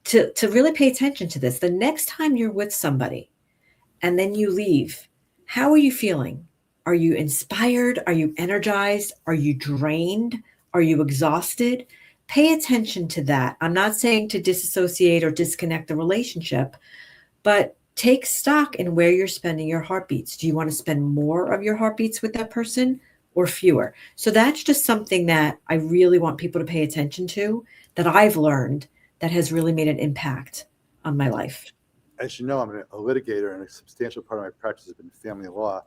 C: to really pay attention to this. The next time you're with somebody and then you leave, how are you feeling? Are you inspired? Are you energized? Are you drained? Are you exhausted? Pay attention to that. I'm not saying to disassociate or disconnect the relationship, but take stock in where you're spending your heartbeats. Do you want to spend more of your heartbeats with that person or fewer? So that's just something that I really want people to pay attention to, that I've learned that has really made an impact on my life.
B: As you know, I'm a litigator, and a substantial part of my practice has been family law.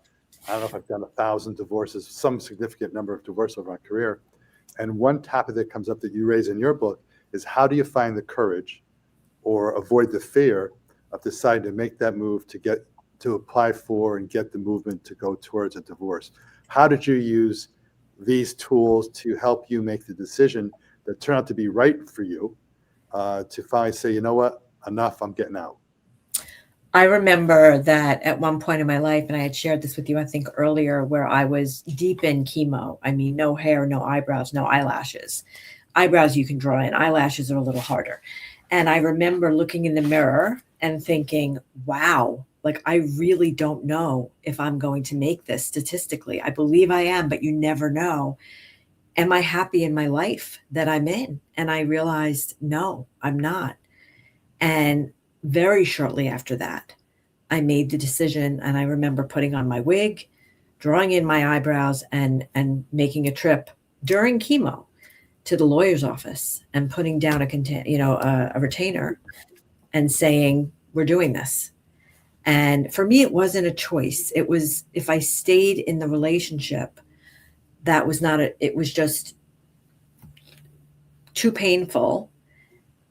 B: I don't know if I've done 1,000 divorces, some significant number of divorces over my career. And one topic that comes up that you raise in your book is how do you find the courage or avoid the fear of deciding to make that move to get to apply for and get the movement to go towards a divorce? How did you use these tools to help you make the decision that turned out to be right for you to finally say, you know what, enough, I'm getting out?
C: I remember that at one point in my life, and I had shared this with you, I think earlier, where I was deep in chemo. I mean, no hair, no eyebrows, no eyelashes. Eyebrows you can draw in, eyelashes are a little harder. And I remember looking in the mirror and thinking, wow, like I really don't know if I'm going to make this statistically. I believe I am, but you never know. Am I happy in my life that I'm in? And I realized, no, I'm not. And very shortly after that, I made the decision, and I remember putting on my wig, drawing in my eyebrows, and making a trip during chemo to the lawyer's office and putting down a retainer and saying, "We're doing this." And for me, it wasn't a choice. It was, if I stayed in the relationship, that was not it was just too painful.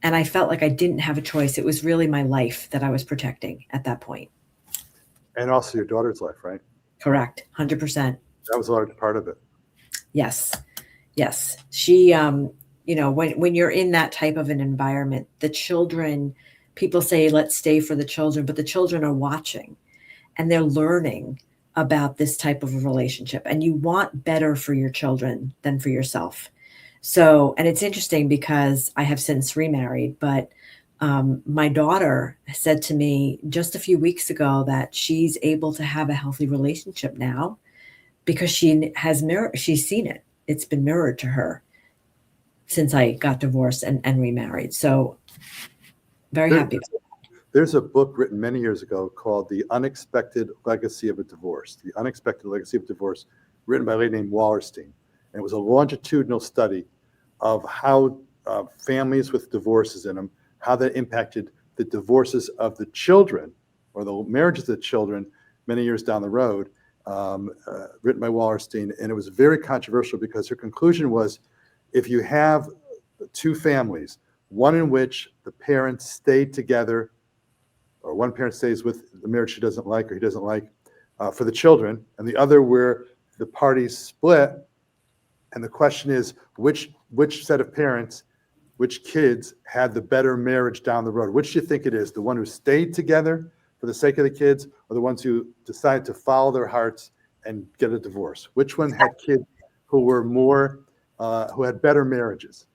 C: And I felt like I didn't have a choice. It was really my life that I was protecting at that point.
B: And also your daughter's life, right?
C: Correct. 100%.
B: That was a large part of it.
C: Yes. Yes. She, when you're in that type of an environment, the children, people say, let's stay for the children, but the children are watching and they're learning about this type of a relationship, and you want better for your children than for yourself. So, and it's interesting because I have since remarried, but my daughter said to me just a few weeks ago that she's able to have a healthy relationship now because she's seen it. It's been mirrored to her since I got divorced and remarried. So very happy.
B: There's a book written many years ago called The Unexpected Legacy of a Divorce. The Unexpected Legacy of a Divorce, written by a lady named Wallerstein. And it was a longitudinal study of how families with divorces in them, how that impacted the divorces of the children or the marriages of the children many years down the road, written by Wallerstein. And it was very controversial because her conclusion was, if you have two families, one in which the parents stayed together, or one parent stays with the marriage she doesn't like or he doesn't like for the children, and the other where the parties split, and the question is, which set of parents, which kids had the better marriage down the road? Which do you think it is? The one who stayed together for the sake of the kids, or the ones who decided to follow their hearts and get a divorce? Which one had kids who were more, who had better marriages?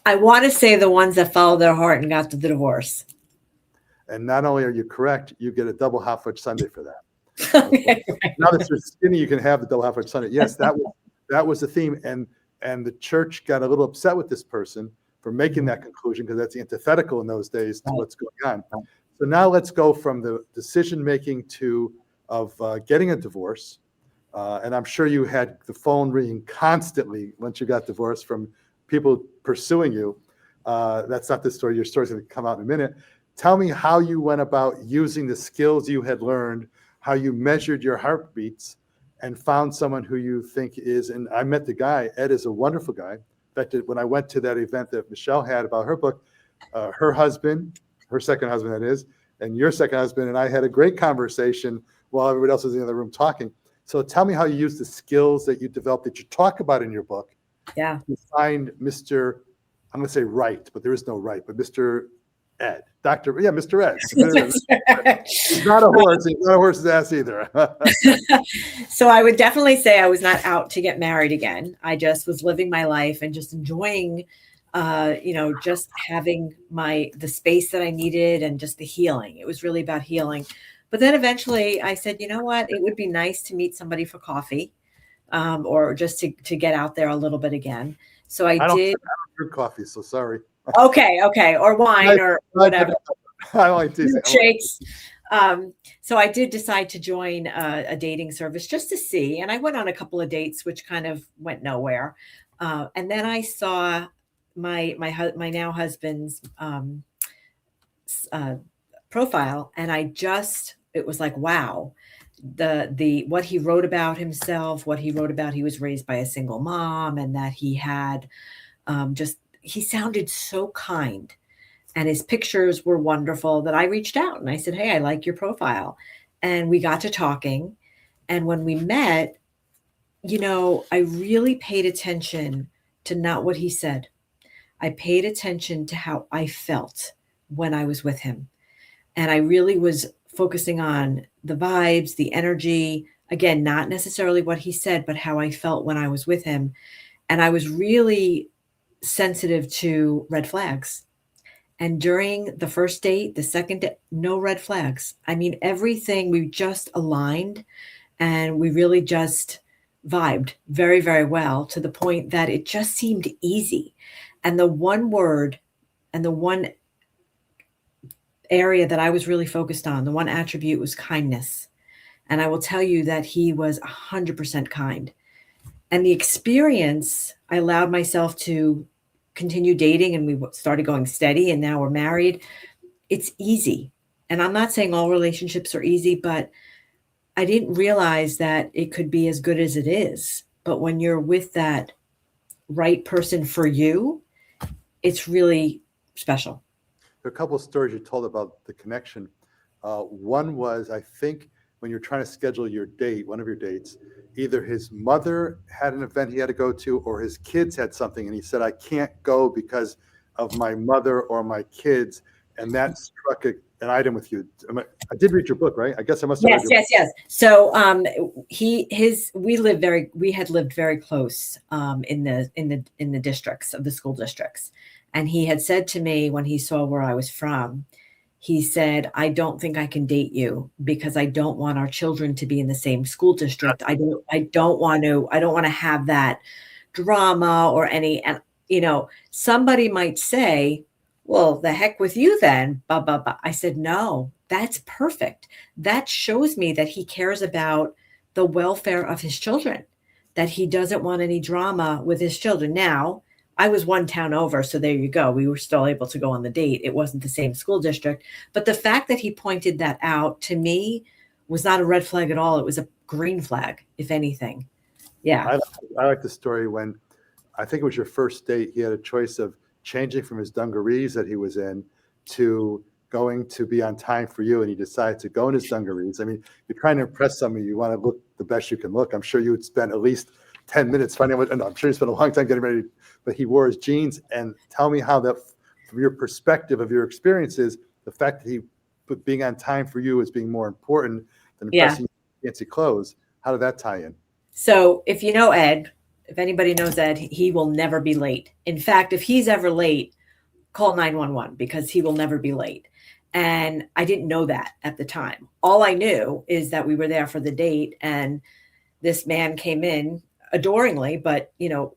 C: I want to say the ones that followed their heart and got to the divorce.
B: And not only are you correct, you get a double half-fudge sundae for that.
C: Okay.
B: Now that you're skinny, you can have the double half-fudge sundae. Yes, that was the theme, and the church got a little upset with this person for making that conclusion because that's antithetical in those days to what's going on. So now let's go from the decision making of getting a divorce, and I'm sure you had the phone ringing constantly once you got divorced from people pursuing you. That's not the story. Your story's going to come out in a minute. Tell me how you went about using the skills you had learned, how you measured your heartbeats, and found someone who you think is, and I met the guy. Ed is a wonderful guy. In fact, when I went to that event that Michelle had about her book, her husband, her second husband that is, and your second husband, and I had a great conversation while everybody else was in the other room talking. So tell me how you use the skills that you developed that you talk about in your book.
C: Yeah.
B: To find Mr., I'm going to say right, but there is no right, but Mr. Ed, Mr. Ed. He's not a horse. He's not a horse's ass either.
C: So I would definitely say I was not out to get married again. I just was living my life and just enjoying, just having the space that I needed and just the healing. It was really about healing. But then eventually I said, you know what? It would be nice to meet somebody for coffee, or just to get out there a little bit again. So I did.
B: I don't drink coffee, so sorry.
C: Okay. Or wine or whatever.
B: I like teasing.
C: Shakes. So I did decide to join a dating service just to see, and I went on a couple of dates, which kind of went nowhere. And then I saw my now husband's profile, and it was like, wow, the what he wrote about himself, what he wrote about he was raised by a single mom, and that he had he sounded so kind, and his pictures were wonderful, that I reached out and I said, hey, I like your profile. And we got to talking. And when we met, I really paid attention to not what he said. I paid attention to how I felt when I was with him. And I really was focusing on the vibes, the energy, again, not necessarily what he said, but how I felt when I was with him. And I was really sensitive to red flags. And during the first date, the second date, no red flags. I mean, everything, we just aligned, and we really just vibed very, very well, to the point that it just seemed easy. And the one word and the one area that I was really focused on, the one attribute, was kindness. And I will tell you that he was 100% kind. And the experience, I allowed myself to continue dating, and we started going steady, and now we're married. It's easy. And I'm not saying all relationships are easy, but I didn't realize that it could be as good as it is. But when you're with that right person for you, it's really special.
B: There are a couple of stories you told about the connection. One was, I think, when you're trying to schedule your date, one of your dates, either his mother had an event he had to go to, or his kids had something, and he said, I can't go because of my mother or my kids. And that struck an item with you. I did read your book, right? I guess I must have.
C: Yes. So we had lived very close in the districts of the school districts. And he had said to me, when he saw where I was from, he said, I don't think I can date you because I don't want our children to be in the same school district. I don't want to have that drama or any, and somebody might say, well, the heck with you then. Blah, blah, blah. I said, no, that's perfect. That shows me that he cares about the welfare of his children, that he doesn't want any drama with his children. Now, I was one town over, so there you go. We were still able to go on the date. It wasn't the same school district. But the fact that he pointed that out to me was not a red flag at all. It was a green flag, if anything. Yeah.
B: I like the story when, I think it was your first date, he had a choice of changing from his dungarees that he was in to going to be on time for you, and he decided to go in his dungarees. I mean, you're trying to impress somebody. You want to look the best you can look. I'm sure you would spend at least 10 minutes finding out. I'm sure you spent a long time getting ready, but he wore his jeans. And tell me how that, from your perspective of your experiences, the fact that he put being on time for you as being more important than impressing you in fancy clothes. How did that tie in?
C: So if you know Ed, if anybody knows Ed, he will never be late. In fact, if he's ever late, call 911, because he will never be late. And I didn't know that at the time. All I knew is that we were there for the date, and this man came in adoringly, but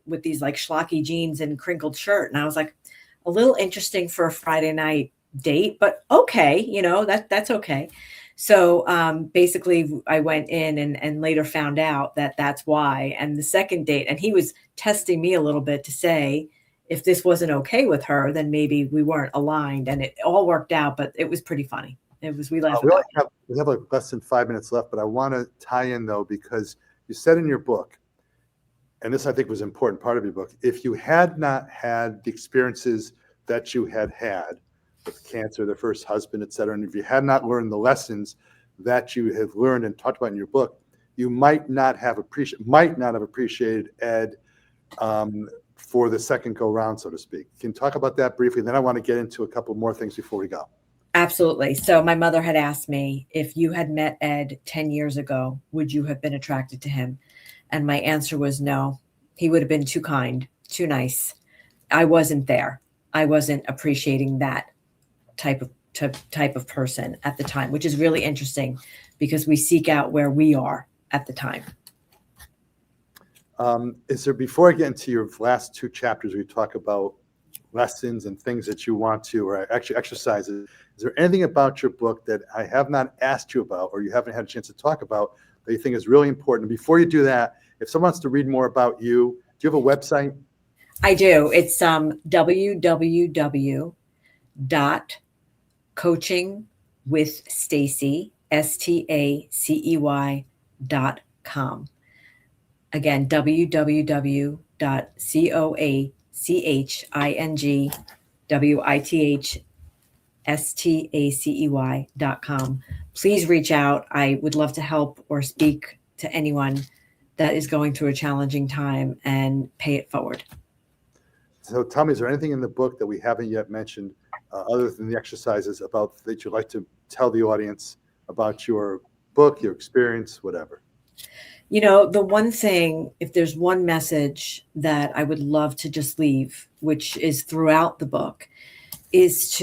C: with these like schlocky jeans and crinkled shirt. And I was like, a little interesting for a Friday night date, but okay, that's okay. So basically I went in and later found out that that's why. And the second date, and he was testing me a little bit to say, if this wasn't okay with her, then maybe we weren't aligned, and it all worked out, but it was pretty funny. We laughed.
B: We have like less than 5 minutes left, but I want to tie in though, because you said in your book, and this I think was an important part of your book, if you had not had the experiences that you had with cancer, the first husband, et cetera, and if you had not learned the lessons that you have learned and talked about in your book, you might not have appreciated Ed for the second go round, so to speak. Can you talk about that briefly? Then I want to get into a couple more things before we go.
C: Absolutely. So my mother had asked me, if you had met Ed 10 years ago, would you have been attracted to him? And my answer was no. He would have been too kind, too nice. I wasn't there. I wasn't appreciating that type of person at the time, which is really interesting because we seek out where we are at the time.
B: Is there, before I get into your last two chapters, we talk about lessons and things that you want to, or actually exercises, is there anything about your book that I have not asked you about, or you haven't had a chance to talk about, that you think is really important? Before you do that, if someone wants to read more about you, do you have a website?
C: I do. It's www.coachingwithstacey, Stacey.com. Again, www.coachingwithstacey.com. Please reach out. I would love to help or speak to anyone that is going through a challenging time and pay it forward.
B: So tell me, is there anything in the book that we haven't yet mentioned, other than the exercises, about that you'd like to tell the audience about your book, your experience, whatever?
C: You know, the one thing, if there's one message that I would love to just leave, which is throughout the book, is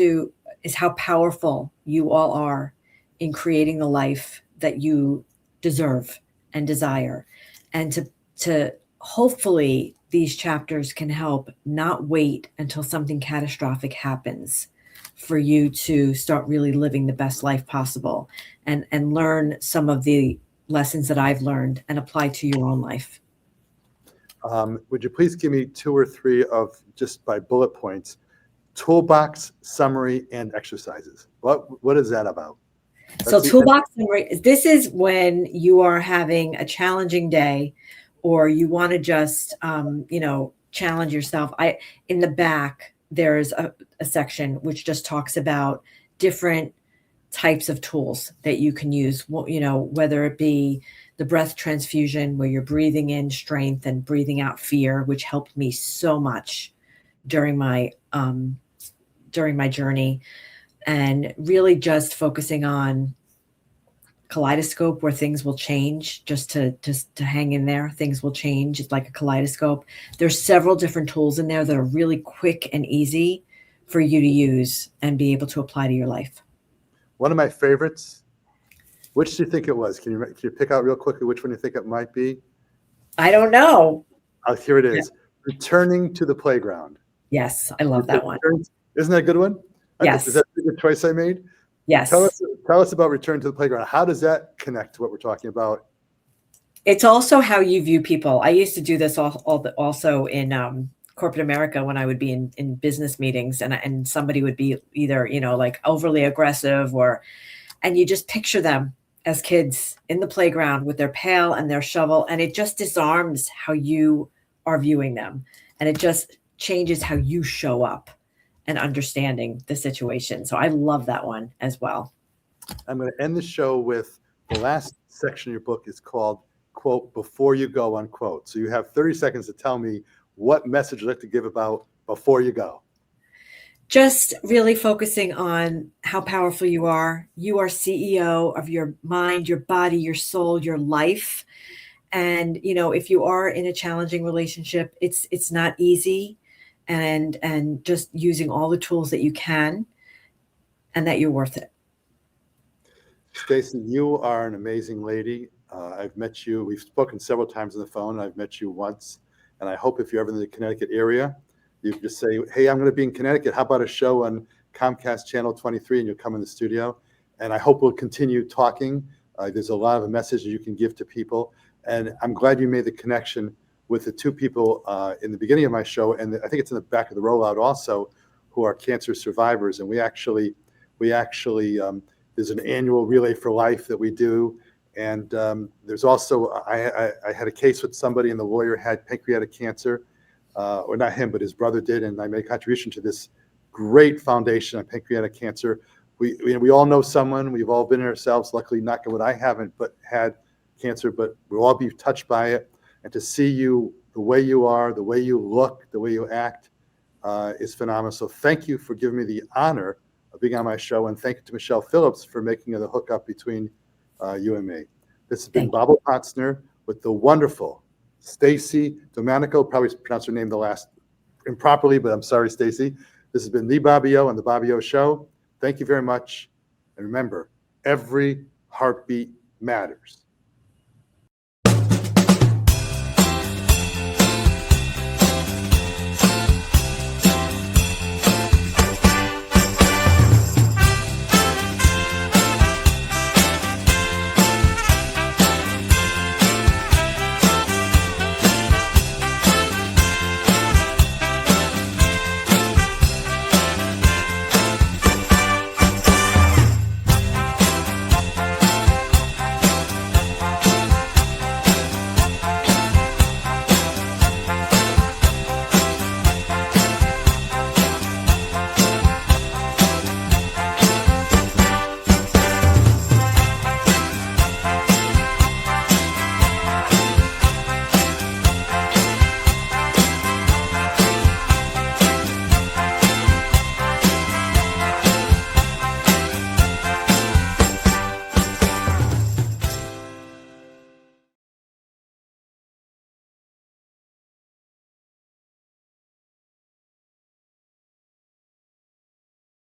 C: how powerful you all are in creating the life that you deserve and desire. And to hopefully these chapters can help not wait until something catastrophic happens for you to start really living the best life possible, and learn some of the lessons that I've learned and apply to your own life.
B: Would you please give me 2 or 3 of, just by bullet points, toolbox, summary, and exercises? What is that about?
C: So toolbox summary, this is when you are having a challenging day, or you want to just, challenge yourself. In the back, there's a section which just talks about different types of tools that you can use, whether it be the breath transfusion, where you're breathing in strength and breathing out fear, which helped me so much during my journey, and really just focusing on kaleidoscope, where things will change. Just to hang in there, things will change. It's like a kaleidoscope. There's several different tools in there that are really quick and easy for you to use and be able to apply to your life.
B: One of my favorites, which do you think it was? Can you pick out real quickly which one you think it might be?
C: I don't know.
B: Oh, here it is. Yeah. Returning to the playground.
C: Yes, I love that one.
B: Isn't that a good one?
C: Yes.
B: Is that a good choice I made?
C: Yes.
B: Tell us about return to the playground. How does that connect to what we're talking about?
C: It's also how you view people. I used to do this also in corporate America, when I would be in business meetings, and somebody would be either, like overly aggressive, and you just picture them as kids in the playground with their pail and their shovel, and it just disarms how you are viewing them. And it just changes how you show up and understanding the situation. So I love that one as well.
B: I'm going to end the show with the last section of your book is called, quote, before you go, unquote. So you have 30 seconds to tell me what message you'd like to give about before you go.
C: Just really focusing on how powerful you are. You are CEO of your mind, your body, your soul, your life. And, if you are in a challenging relationship, it's not easy, and just using all the tools that you can, and that you're worth it.
B: Stacey, you are an amazing lady. I've met you. We've spoken several times on the phone. I've met you once. And I hope if you're ever in the Connecticut area, you can just say, hey, I'm going to be in Connecticut. How about a show on Comcast Channel 23? And you'll come in the studio. And I hope we'll continue talking. There's a lot of messages you can give to people. And I'm glad you made the connection with the 2 people in the beginning of my show. And I think it's in the back of the rollout also, who are cancer survivors. And we actually there's an annual Relay for Life that we do. And there's also, I had a case with somebody, and the lawyer had pancreatic cancer, or not him, but his brother did. And I made a contribution to this great foundation on pancreatic cancer. We all know someone, we've all been it ourselves. Luckily, knock on wood, I haven't, but had cancer, but we'll all be touched by it. And to see you, the way you are, the way you look, the way you act is phenomenal. So thank you for giving me the honor of being on my show. And thank you to Michelle Phillips for making the hookup between you and me. This has been Bobo Potsner with the wonderful Stacey Domanico. Probably pronounced her name the last improperly, but I'm sorry, Stacey. This has been the Bobby O and the Bobby O Show. Thank you very much. And remember, every heartbeat matters.